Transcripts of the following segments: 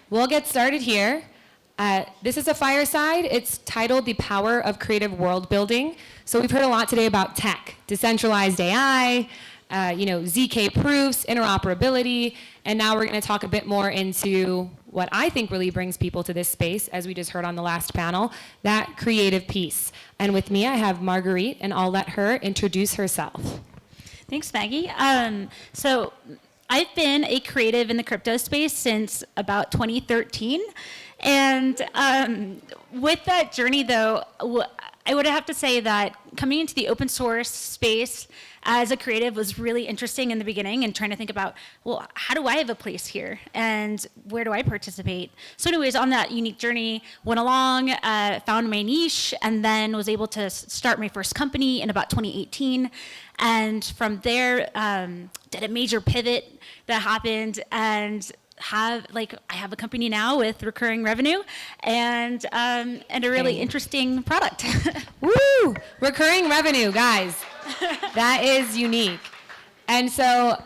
We'll get started here. This is a fireside. It's titled The Power of Creative Worldbuilding. So we've heard a lot today about tech, decentralized AI, ZK proofs, interoperability, and now we're going to talk a bit more into what I think really brings people to this space, as we just heard on the last panel, that creative piece. And with me, I have Marguerite, and I'll let her introduce herself. Thanks, Maggie. So I've been a creative in the crypto space since about 2013. And with that journey, though, I would have to say that coming into the open source space as a creative was really interesting in the beginning, and trying to think about, well, how do I have a place here and where do I participate? So anyways, on that unique journey, went along, found my niche, and then was able to start my first company in about 2018. And from there, did a major pivot that happened, and I have a company now with recurring revenue and a really interesting product. Woo! Recurring revenue, guys. That is unique. And so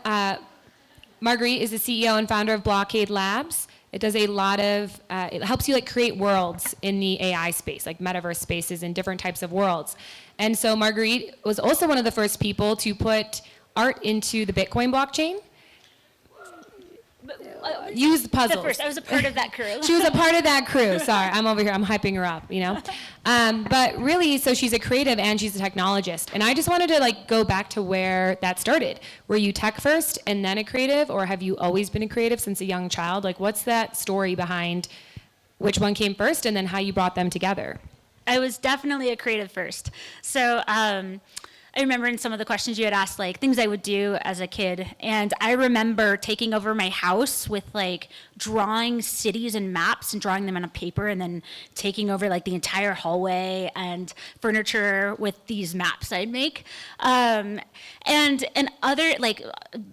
Marguerite is the CEO and founder of Blockade Labs. It does a lot of, it helps you create worlds in the AI space, like metaverse spaces and different types of worlds. And so Marguerite was also one of the first people to put art into the Bitcoin blockchain. Use puzzles. First, I was a part of that crew. She was a part of that crew. Sorry, I'm over here. I'm hyping her up, But really, so she's a creative and she's a technologist. And I just wanted to go back to where that started. Were you tech first and then a creative, or have you always been a creative since a young child? What's that story behind which one came first and then how you brought them together? I was definitely a creative first. So I remember in some of the questions you had asked, things I would do as a kid. And I remember taking over my house with drawing cities and maps and drawing them on a paper, and then taking over the entire hallway and furniture with these maps I'd make. And other,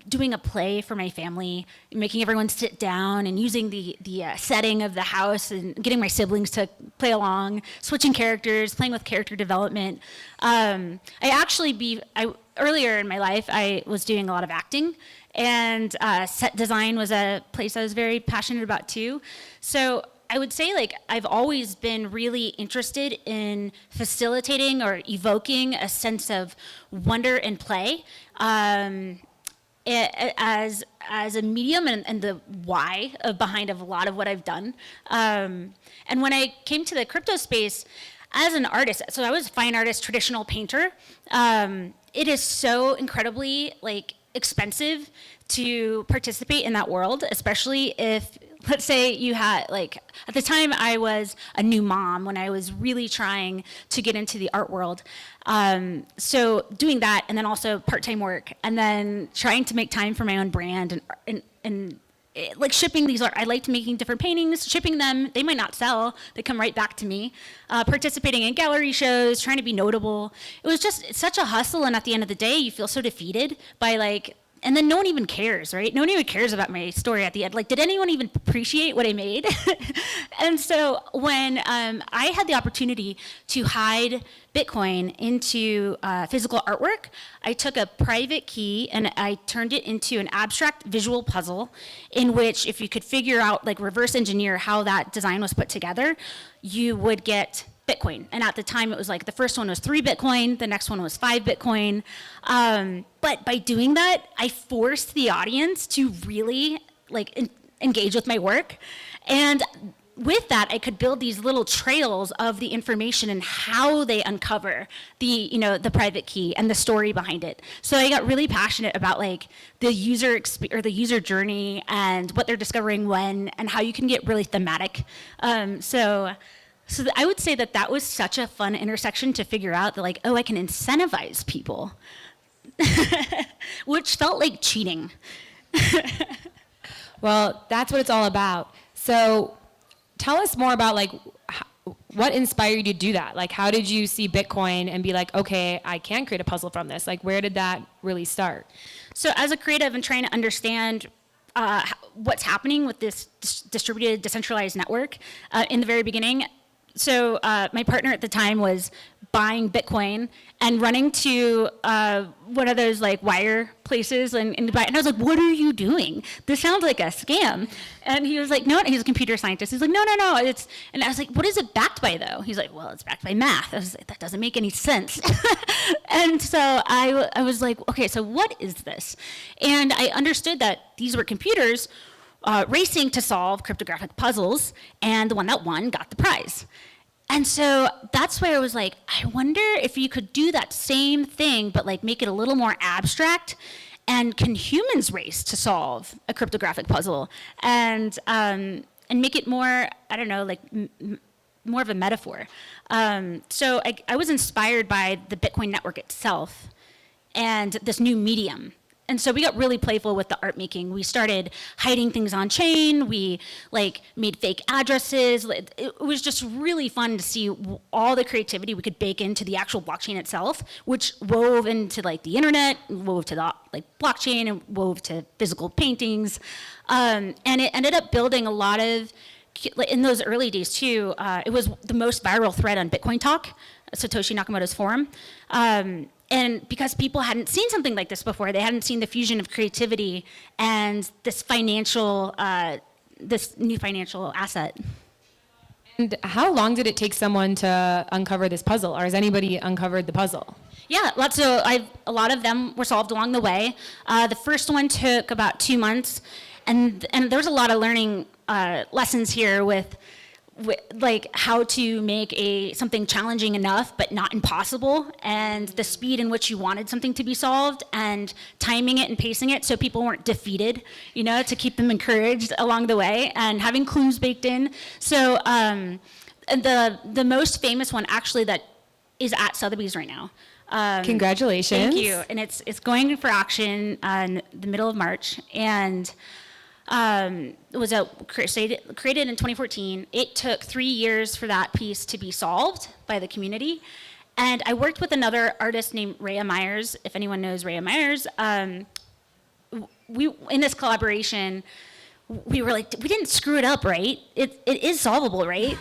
doing a play for my family, making everyone sit down and using the setting of the house and getting my siblings to play along, switching characters, playing with character development. Earlier in my life, I was doing a lot of acting, and set design was a place I was very passionate about too. So I would say I've always been really interested in facilitating or evoking a sense of wonder and play as a medium, and the why behind a lot of what I've done. And when I came to the crypto space, as an artist, so I was a fine artist, traditional painter. It is so incredibly expensive to participate in that world, especially if, let's say you had at the time I was a new mom when I was really trying to get into the art world. So doing that, and then also part-time work, and then trying to make time for my own brand and shipping these art. I liked making different paintings, shipping them. They might not sell. They come right back to me. Participating in gallery shows, trying to be notable. It was just such a hustle, and at the end of the day, you feel so defeated by and then no one even cares, right? No one even cares about my story at the end. Did anyone even appreciate what I made? And so when I had the opportunity to hide Bitcoin into physical artwork, I took a private key and I turned it into an abstract visual puzzle in which, if you could figure out, reverse engineer how that design was put together, you would get Bitcoin. And at the time, it was the first one was 3 Bitcoin, the next one was 5 Bitcoin. But by doing that, I forced the audience to really engage with my work. And with that, I could build these little trails of the information and how they uncover the private key and the story behind it. So I got really passionate about the user the user journey and what they're discovering when, and how you can get really thematic. So I would say that was such a fun intersection to figure out that I can incentivize people, which felt like cheating. Well, that's what it's all about. So tell us more about what inspired you to do that? How did you see Bitcoin and be okay, I can create a puzzle from this? Where did that really start? So as a creative and trying to understand what's happening with this distributed, decentralized network, in the very beginning, my partner at the time was buying Bitcoin and running to one of those like wire places and I was like, what are you doing? This sounds like a scam. And he was like, no, he's a computer scientist. He's like, no, and I was like, what is it backed by though? He's like, well, it's backed by math. I was like, that doesn't make any sense. And so I was like, okay, so what is this? And I understood that these were computers racing to solve cryptographic puzzles, and the one that won got the prize. And so that's where I was like, I wonder if you could do that same thing, but like make it a little more abstract. And can humans race to solve a cryptographic puzzle and make it more, I don't know, like more of a metaphor. So I was inspired by the Bitcoin network itself and this new medium. And so we got really playful with the art making. We started hiding things on chain. We like made fake addresses. It was just really fun to see all the creativity we could bake into the actual blockchain itself, which wove into like the internet, wove to the like blockchain, and wove to physical paintings. And it ended up building a lot of, in those early days too, it was the most viral thread on Bitcoin Talk, Satoshi Nakamoto's forum. And because people hadn't seen something like this before, they hadn't seen the fusion of creativity and this new financial asset. And how long did it take someone to uncover this puzzle, or has anybody uncovered the puzzle? Yeah, a lot of them were solved along the way. The first one took about 2 months, and there was a lot of learning lessons here with like how to make something challenging enough but not impossible, and the speed in which you wanted something to be solved, and timing it and pacing it so people weren't defeated, to keep them encouraged along the way, and having clues baked in. So and the most famous one actually that is at Sotheby's right now. Congratulations. Thank you. And it's going for auction in the middle of March, and it was created in 2014. It took 3 years for that piece to be solved by the community. And I worked with another artist named Rhea Myers. If anyone knows Rhea Myers, in this collaboration, we were like, we didn't screw it up, right? It is solvable, right?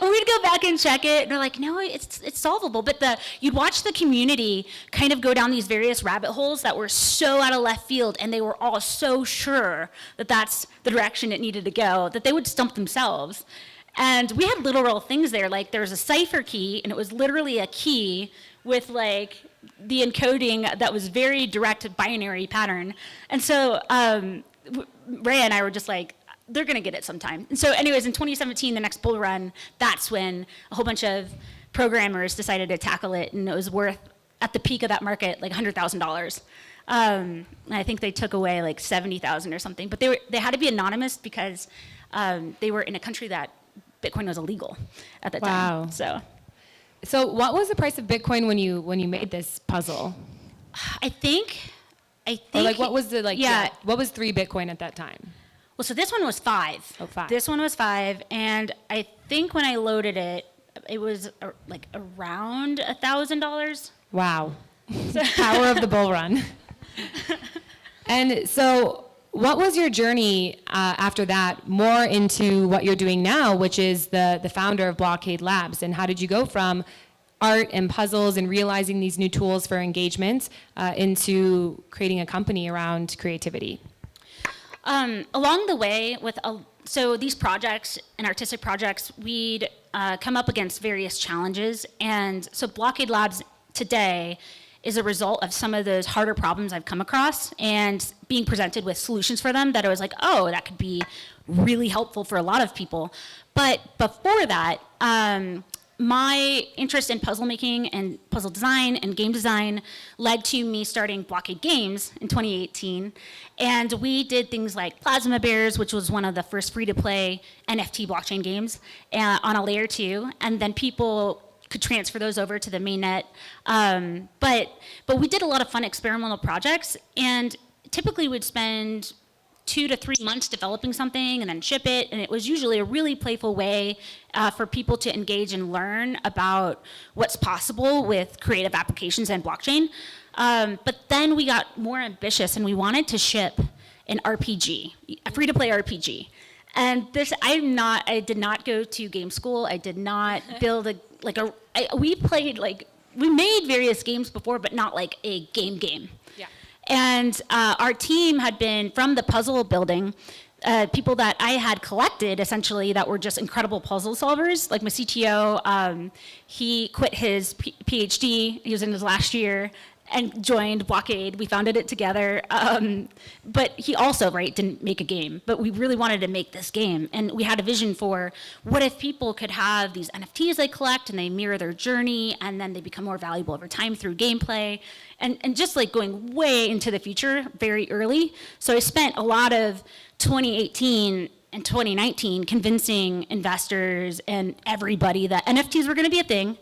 And we'd go back and check it, and we're like, no, it's solvable. But you'd watch the community kind of go down these various rabbit holes that were so out of left field, and they were all so sure that that's the direction it needed to go, that they would stump themselves. And we had literal things there, like there was a cipher key, and it was literally a key with like the encoding that was very direct binary pattern. And so Ray and I were just like, they're gonna get it sometime. And so anyways, in 2017, the next bull run, that's when a whole bunch of programmers decided to tackle it, and it was worth, at the peak of that market, like $100,000. And I think they took away like 70,000 or something, but they had to be anonymous because they were in a country that Bitcoin was illegal at the time. Wow. So what was the price of Bitcoin when you made this puzzle? I think. Or like what was what was 3 Bitcoin at that time? Well, so this one was 5. Oh, 5. This one was 5, and I think when I loaded it, it was like around $1,000. Wow. Power of the bull run. And so what was your journey after that, more into what you're doing now, which is the founder of Blockade Labs, and how did you go from art and puzzles and realizing these new tools for engagement into creating a company around creativity? Along the way, so these projects and artistic projects, we'd come up against various challenges. And so Blockade Labs today is a result of some of those harder problems I've come across and being presented with solutions for them that I was like, oh, that could be really helpful for a lot of people. But before that, my interest in puzzle making and puzzle design and game design led to me starting Blockade Games in 2018. And we did things like Plasma Bears, which was one of the first free-to-play NFT blockchain games on a layer 2. And then people could transfer those over to the mainnet. But we did a lot of fun experimental projects. And typically we'd spend 2 to 3 months developing something and then ship it, and it was usually a really playful way for people to engage and learn about what's possible with creative applications and blockchain. But then we got more ambitious, and we wanted to ship an RPG, a free-to-play RPG. And this, I did not go to game school. I did not build we made various games before, but not like a game. Yeah. And our team had been from the puzzle building, people that I had collected essentially that were just incredible puzzle solvers. Like my CTO, he quit his PhD, he was in his last year, and joined Blockade. We founded it together. But he also, didn't make a game. But we really wanted to make this game. And we had a vision for what if people could have these NFTs they collect and they mirror their journey and then they become more valuable over time through gameplay. And just like going way into the future very early. So I spent a lot of 2018 and 2019 convincing investors and everybody that NFTs were gonna be a thing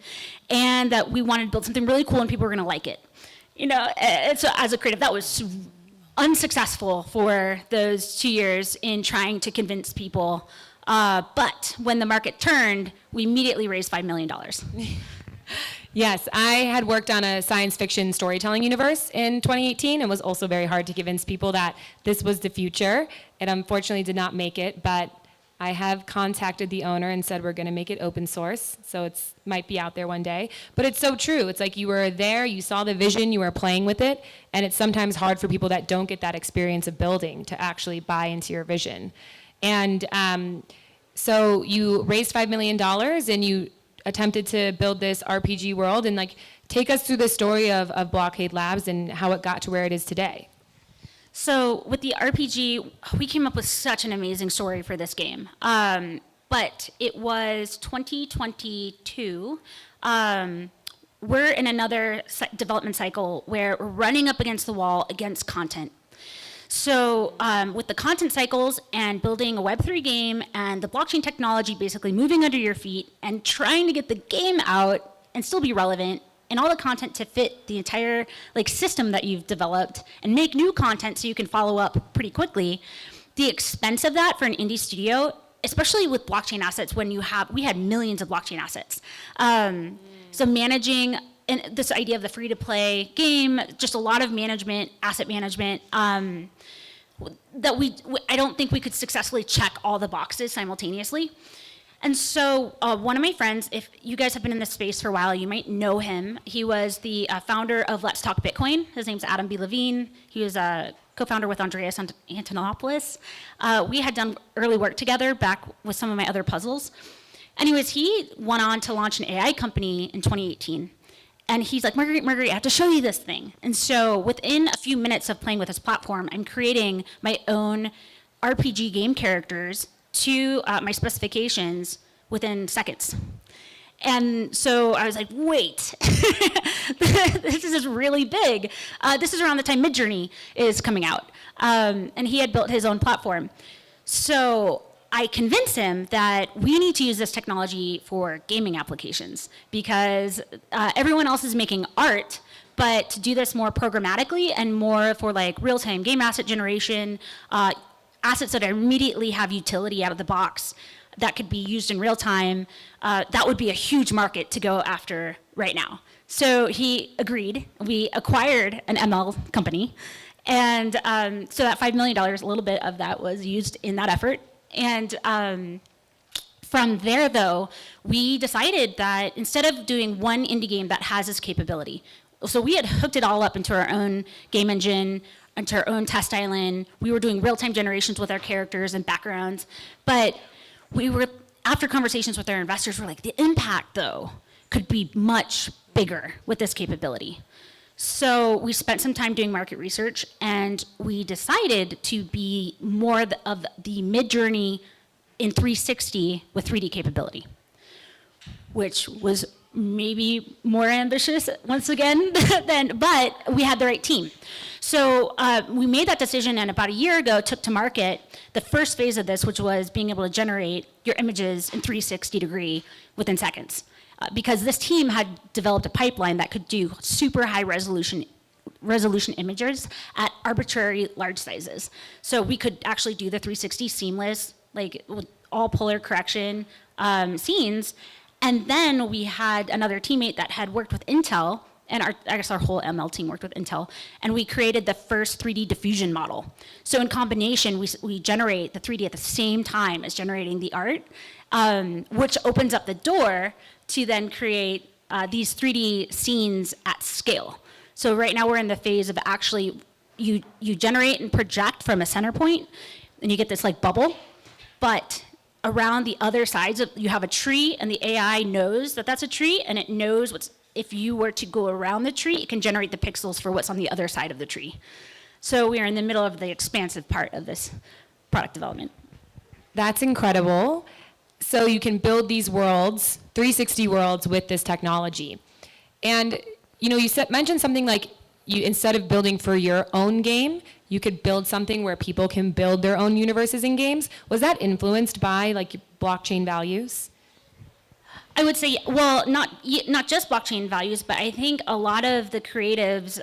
and that we wanted to build something really cool and people were gonna like it. So as a creative, that was unsuccessful for those 2 years in trying to convince people. But when the market turned, we immediately raised $5 million. Yes, I had worked on a science fiction storytelling universe in 2018 and was also very hard to convince people that this was the future. It unfortunately did not make it, but I have contacted the owner and said we're going to make it open source, so it might be out there one day. But it's so true. It's like you were there, you saw the vision, you were playing with it, and it's sometimes hard for people that don't get that experience of building to actually buy into your vision. And so you raised $5 million and you attempted to build this RPG world, and take us through the story of Blockade Labs and how it got to where it is today. So with the RPG, we came up with such an amazing story for this game. But it was 2022. We're in another development cycle where we're running up against the wall against content. So with the content cycles and building a Web3 game and the blockchain technology basically moving under your feet and trying to get the game out and still be relevant and all the content to fit the entire system that you've developed and make new content so you can follow up pretty quickly, the expense of that for an indie studio, especially with blockchain assets we had millions of blockchain assets. So managing and this idea of the free-to-play game, just a lot of management, asset management, that I don't think we could successfully check all the boxes simultaneously. And so one of my friends, if you guys have been in this space for a while, you might know him. He was the founder of Let's Talk Bitcoin. His name's Adam B. Levine. He was a co-founder with Andreas Antonopoulos. We had done early work together back with some of my other puzzles. Anyways, he went on to launch an AI company in 2018. And he's like, Marguerite, I have to show you this thing. And so within a few minutes of playing with his platform, I'm creating my own RPG game characters to my specifications within seconds. And so I was like, wait, this is really big. This is around the time Midjourney is coming out. And he had built his own platform. So I convinced him that we need to use this technology for gaming applications because everyone else is making art, but to do this more programmatically and more for real-time game asset generation, assets that immediately have utility out of the box that could be used in real time, that would be a huge market to go after right now. So he agreed. We acquired an ML company. And so that $5 million, a little bit of that was used in that effort. And from there, though, we decided that instead of doing one indie game that has this capability, so we had hooked it all up into our own game engine, into our own test island. We were doing real-time generations with our characters and backgrounds. But after conversations with our investors, we're like, the impact, though, could be much bigger with this capability. So we spent some time doing market research, and we decided to be more of the Midjourney in 360 with 3D capability, which was maybe more ambitious once again, but we had the right team. So we made that decision, and about a year ago took to market the first phase of this, which was being able to generate your images in 360 degree within seconds. Because this team had developed a pipeline that could do super high resolution images at arbitrary large sizes. So we could actually do the 360 seamless, with all polar correction scenes. And then we had another teammate that had worked with Intel and I guess our whole ML team worked with Intel, and we created the first 3D diffusion model. So in combination, we generate the 3D at the same time as generating the art, which opens up the door to then create these 3D scenes at scale. So right now we're in the phase of actually, you generate and project from a center point, and you get this like bubble, but around the other sides, you have a tree, and the AI knows that that's a tree, and it knows if you were to go around the tree, it can generate the pixels for what's on the other side of the tree. So we are in the middle of the expansive part of this product development. That's incredible. So you can build these worlds, 360 worlds with this technology. And you mentioned something like instead of building for your own game, you could build something where people can build their own universes in games. Was that influenced by like blockchain values? I would say, well, not just blockchain values, but I think a lot of the creatives,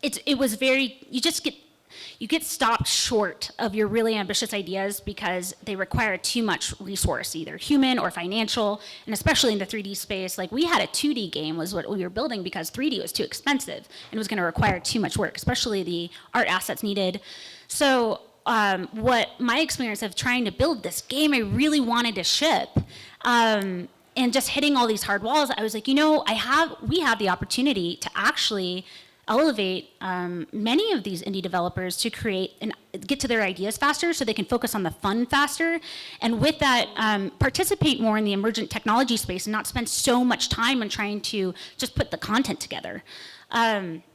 it was very, you get stopped short of your really ambitious ideas because they require too much resource, either human or financial, and especially in the 3D space. Like we had a 2D game was what we were building because 3D was too expensive and it was gonna require too much work, especially the art assets needed. So what my experience of trying to build this game I really wanted to ship, and just hitting all these hard walls, I was like, we have the opportunity to actually elevate many of these indie developers to create and get to their ideas faster so they can focus on the fun faster. And with that, participate more in the emergent technology space and not spend so much time on trying to just put the content together.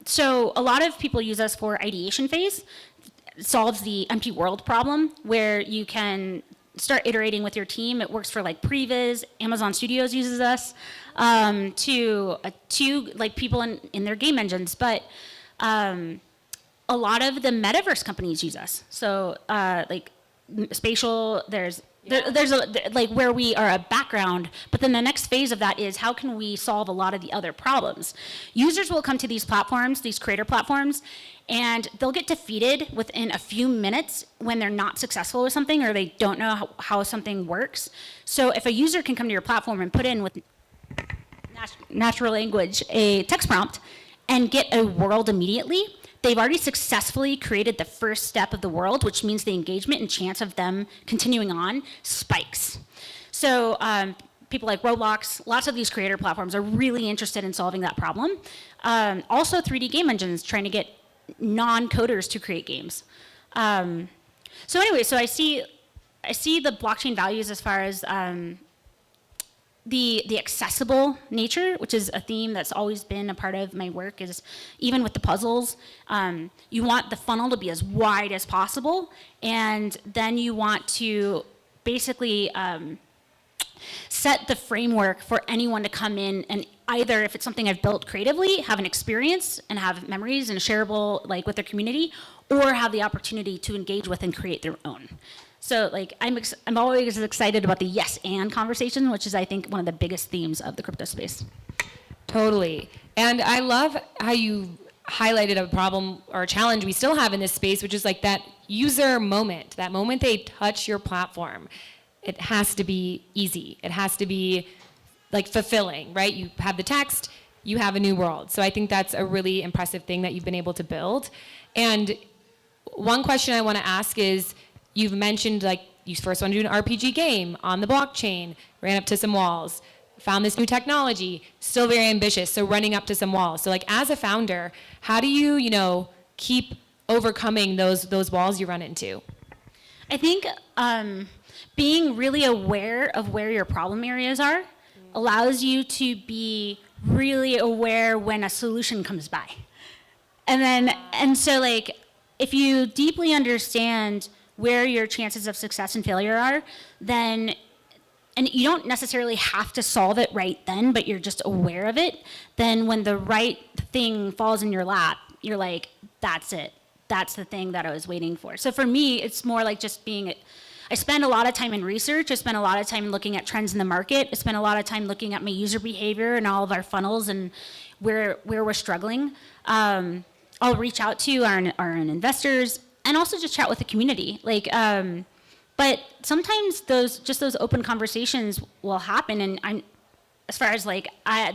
So a lot of people use us for ideation phase. It solves the empty world problem where you can start iterating with your team. It works for like Previs, Amazon Studios uses us, to like people in their game engines. But a lot of the metaverse companies use us. So like spatial, there's like where we are a background, but then the next phase of that is how can we solve a lot of the other problems? Users will come to these platforms, these creator platforms, and they'll get defeated within a few minutes when they're not successful with something or they don't know how something works. So if a user can come to your platform and put in with natural language a text prompt and get a world immediately, they've already successfully created the first step of the world, which means the engagement and chance of them continuing on spikes. So people like Roblox, lots of these creator platforms are really interested in solving that problem. Also 3D game engines trying to get non-coders to create games. So anyway, so I see the blockchain values as far as the accessible nature, which is a theme that's always been a part of my work, is even with the puzzles, you want the funnel to be as wide as possible, and then you want to basically set the framework for anyone to come in and either, if it's something I've built creatively, have an experience and have memories and shareable like with their community, or have the opportunity to engage with and create their own. So like I'm always excited about the yes and conversation, which is I think one of the biggest themes of the crypto space. Totally. And I love how you highlighted a problem or a challenge we still have in this space, which is like that user moment, that moment they touch your platform. It has to be easy. It has to be like fulfilling, right? You have the text, you have a new world. So I think that's a really impressive thing that you've been able to build. And one question I want to ask is, you've mentioned like you first wanted to do an RPG game on the blockchain, ran up to some walls, found this new technology, still very ambitious, so running up to some walls. So like as a founder, how do you, keep overcoming those walls you run into? I think being really aware of where your problem areas are allows you to be really aware when a solution comes by. And so like, if you deeply understand where your chances of success and failure are, then, and you don't necessarily have to solve it right then, but you're just aware of it, then when the right thing falls in your lap, you're like, that's it. That's the thing that I was waiting for. So for me, it's more like just I spend a lot of time in research. I spend a lot of time looking at trends in the market. I spend a lot of time looking at my user behavior and all of our funnels and where we're struggling. I'll reach out to our investors and also just chat with the community. But sometimes those open conversations will happen, and as far as like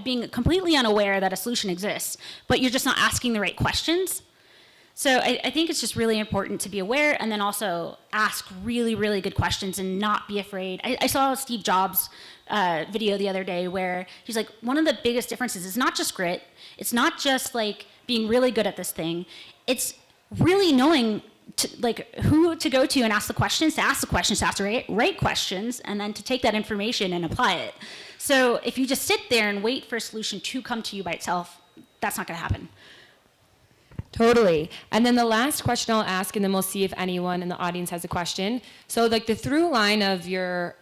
being completely unaware that a solution exists, but you're just not asking the right questions. So I think it's just really important to be aware and then also ask really, really good questions and not be afraid. I saw Steve Jobs' video the other day where he's like, one of the biggest differences is not just grit. It's not just like being really good at this thing. It's really knowing like who to go to and ask the questions, to ask the right questions, and then to take that information and apply it. So if you just sit there and wait for a solution to come to you by itself, that's not going to happen. Totally. And then the last question I'll ask, and then we'll see if anyone in the audience has a question. So like the through line of your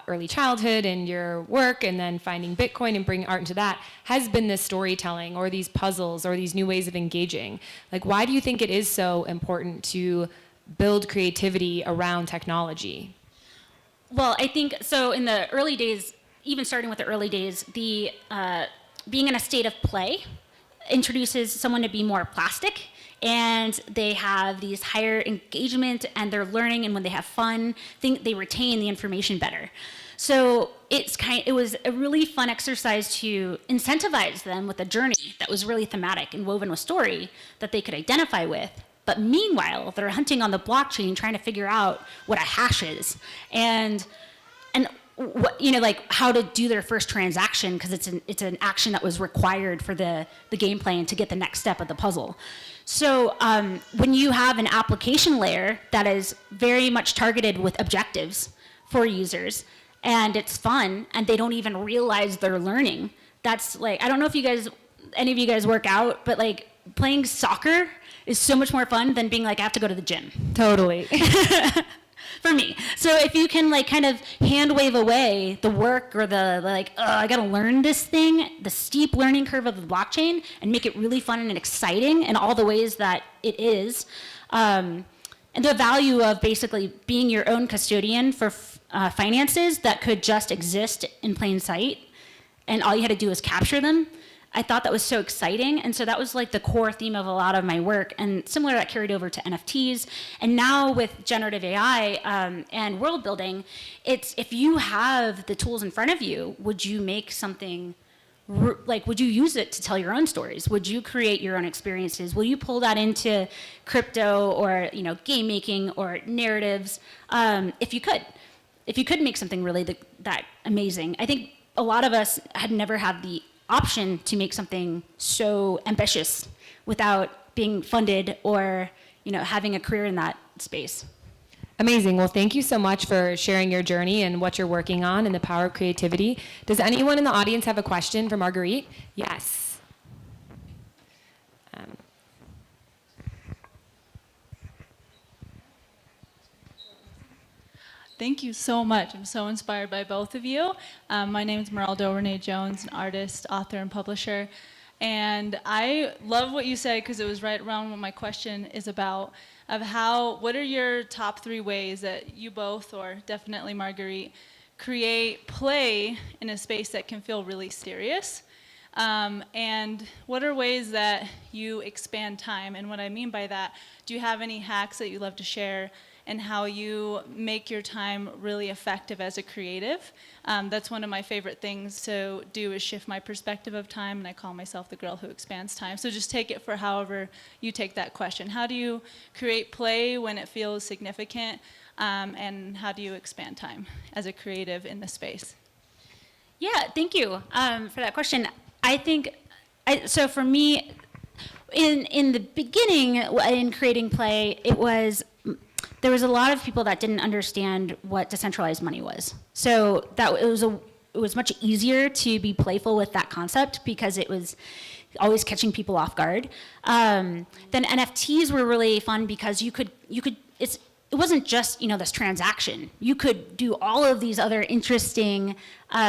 early childhood and your work and then finding Bitcoin and bringing art into that has been this storytelling or these puzzles or these new ways of engaging. Like, why do you think it is so important to build creativity around technology? Well, I think so in the early days, even starting with the early days, the being in a state of play introduces someone to be more plastic, and they have these higher engagement and they're learning, and when they have fun, they retain the information better. So it was a really fun exercise to incentivize them with a journey that was really thematic and woven with story that they could identify with. But meanwhile, they're hunting on the blockchain trying to figure out what a hash is and what, like how to do their first transaction, because it's an action that was required for the gameplay and to get the next step of the puzzle. So when you have an application layer that is very much targeted with objectives for users, and it's fun, and they don't even realize they're learning, that's like, I don't know if any of you guys work out, but like playing soccer is so much more fun than being like, I have to go to the gym. Totally. For me. So if you can like kind of hand wave away the work or the like, I gotta learn this thing, the steep learning curve of the blockchain, and make it really fun and exciting in all the ways that it is, and the value of basically being your own custodian for finances that could just exist in plain sight, and all you had to do is capture them. I thought that was so exciting, and so that was like the core theme of a lot of my work, and similar that carried over to NFTs. And now with generative AI and world building, it's if you have the tools in front of you, would you make something, would you use it to tell your own stories? Would you create your own experiences? Will you pull that into crypto or game making or narratives? If you could make something really that amazing. I think a lot of us had never had the option to make something so ambitious without being funded or having a career in that space. Amazing. Well, thank you so much for sharing your journey and what you're working on and the power of creativity. Does anyone in the audience have a question for Marguerite? Yes. Thank you so much. I'm so inspired by both of you. My name is Meraldo Renee Jones, an artist, author, and publisher. And I love what you said because it was right around what my question is about, of what are your top 3 ways that you both, or definitely Marguerite, create play in a space that can feel really serious? And what are ways that you expand time? And what I mean by that, do you have any hacks that you love to share and how you make your time really effective as a creative? That's one of my favorite things to do, is shift my perspective of time, and I call myself the girl who expands time. So just take it for however you take that question. How do you create play when it feels significant, and how do you expand time as a creative in the space? Yeah, thank you for that question. I think, so for me, in the beginning, in creating play, there was a lot of people that didn't understand what decentralized money was. So it was much easier to be playful with that concept because it was always catching people off guard. Then NFTs were really fun because it wasn't just this transaction. You could do all of these other interesting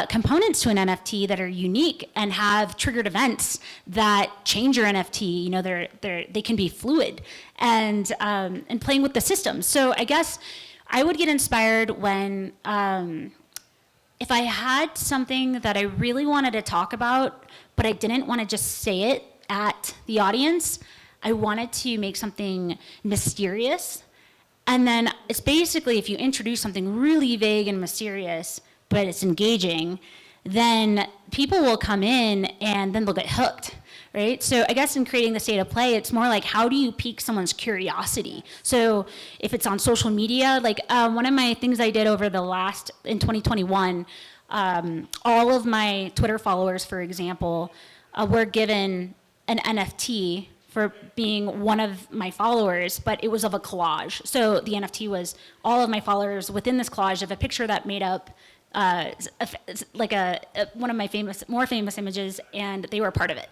components to an NFT that are unique and have triggered events that change your NFT. They can be fluid and playing with the system. So I guess I would get inspired when if I had something that I really wanted to talk about, but I didn't want to just say it at the audience. I wanted to make something mysterious. And then it's basically, if you introduce something really vague and mysterious, but it's engaging, then people will come in and then they'll get hooked, right? So I guess in creating the state of play, it's more like, how do you pique someone's curiosity? So if it's on social media, like one of my things I did in 2021, all of my Twitter followers, for example, were given an NFT for being one of my followers, but it was of a collage. So the NFT was all of my followers within this collage of a picture that made up one of my more famous images, and they were a part of it,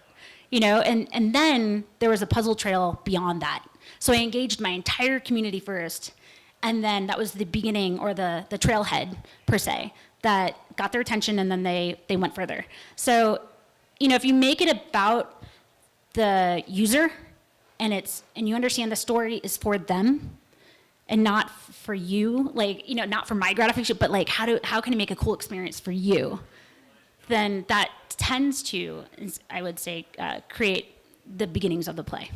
you know. And then there was a puzzle trail beyond that. So I engaged my entire community first, and then that was the beginning, or the trailhead per se, that got their attention, and then they went further. So, you know, if you make it about the user, and you understand the story is for them and not for you, like, you know, not for my gratification, but like how can I make a cool experience for you, then that tends to, I would say, create the beginnings of the play.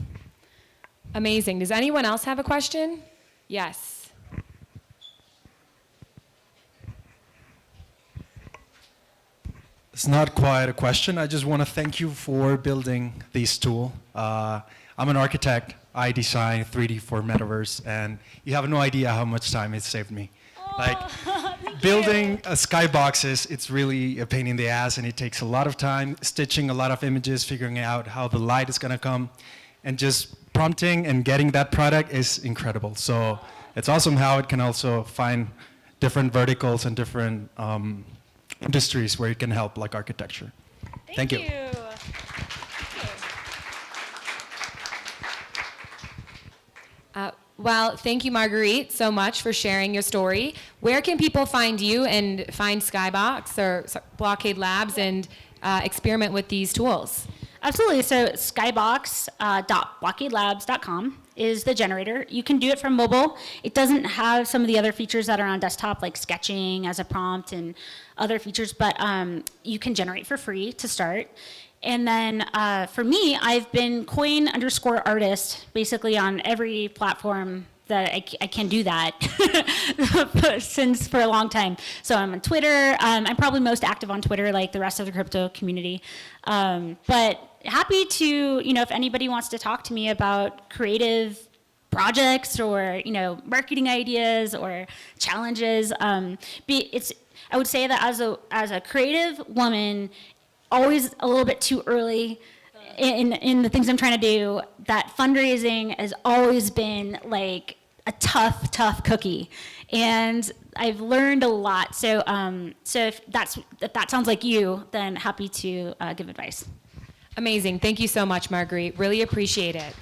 Amazing. Does anyone else have a question? Yes. It's not quite a question. I just want to thank you for building this tool. I'm an architect. I design 3D for metaverse, and you have no idea how much time it saved me. Like building skyboxes, it's really a pain in the ass, and it takes a lot of time, stitching a lot of images, figuring out how the light is going to come, and just prompting and getting that product is incredible. So it's awesome how it can also find different verticals and different industries where it can help, like architecture. Thank you. Well, thank you, Marguerite, so much for sharing your story. Where can people find you and find Skybox or Blockade Labs and experiment with these tools? Absolutely. So skybox.blockadelabs.com is the generator. You can do it from mobile. It doesn't have some of the other features that are on desktop, like sketching as a prompt and other features, but you can generate for free to start. And then for me, I've been coin_artist basically on every platform that I can do that since for a long time. So I'm on Twitter. I'm probably most active on Twitter, like the rest of the crypto community. But happy to, you know, if anybody wants to talk to me about creative projects or, you know, marketing ideas or challenges. I would say that as a creative woman, always a little bit too early in the things I'm trying to do, that fundraising has always been like a tough cookie. And I've learned a lot. So if that sounds like you, then happy to give advice. Amazing. Thank you so much, Marguerite. Really appreciate it.